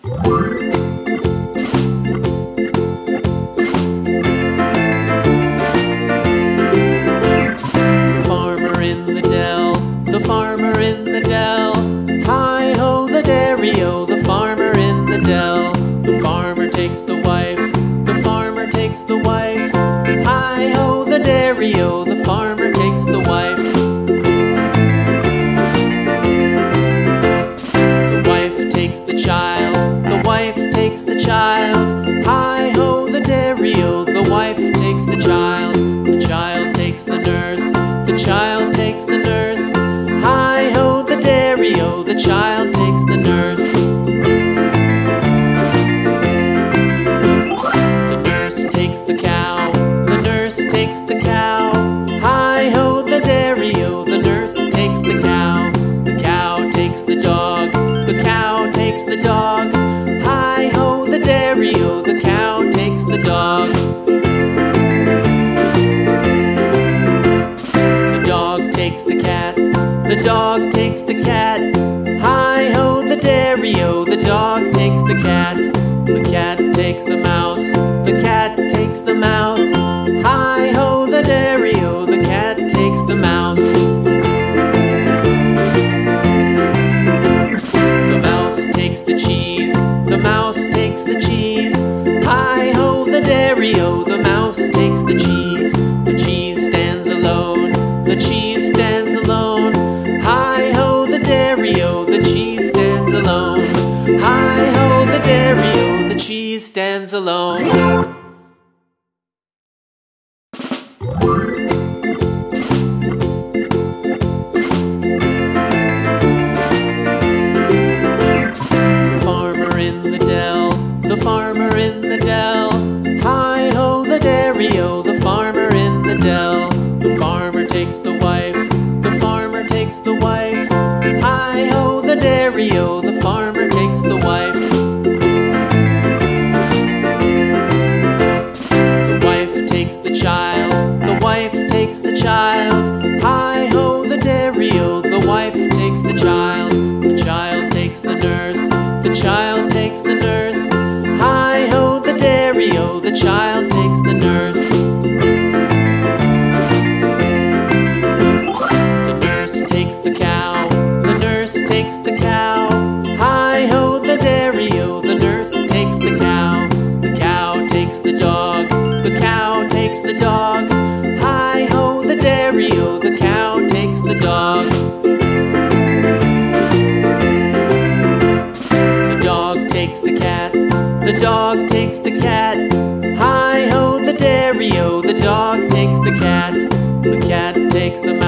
Farmer in the dell, the farmer in the dell. Hi-ho the dairy-o, the farmer in the dell. The farmer takes the wife, the farmer takes the wife. Hi-ho the dairy-o, the farmer takes the wife. The wife takes the child, the wife takes the child. Hi-ho the dairy-o, the wife takes the child. The child takes the nurse, the child takes the nurse. Hi-ho the dairy-o, the child takes the nurse. The nurse takes the cow, the nurse takes the cow. Hi-ho the dairy-o, the nurse takes the cow. The cow takes the dog, the cow takes the dog. Hi-ho the dairy-o, the cow takes the dog. The dog takes the cat, the dog takes the cat. Hi-ho the dairy-o, the dog takes the cat. The cat takes the mouse, the cat takes the mouse. Hi-ho the dairy-o, the cat takes the mouse. The mouse takes the cheese, the mouse takes the cheese. Hi-ho the dairy-o, the mouse takes the cheese. The cheese stands alone, the cheese stands alone. Hi-ho the dairy-o, the cheese stands alone. Hi-ho the dairy-o, the cheese stands alone. The farmer in the dell. Hi-ho the dairy-o, the farmer in the dell. The farmer takes the wife, the farmer takes the wife. Hi-ho the dairy-o, the farmer takes the wife. The wife takes the child, the wife takes the child. Hi-ho the dairy-o, the wife takes the child. The child takes the nurse, the child takes the nurse. Hi-ho the dairy-o, the child takes the nurse. The nurse takes the cow, the nurse takes the cow. Hi-ho the dairy-o, the nurse takes the cow. The cow takes the dog, the cow takes the dog. Hi-ho the dairy-o, the cow takes the dog. The dog takes the cat, the dog takes the cat. Hi-ho the dairy-o, the dog takes the cat. The cat takes the mouse,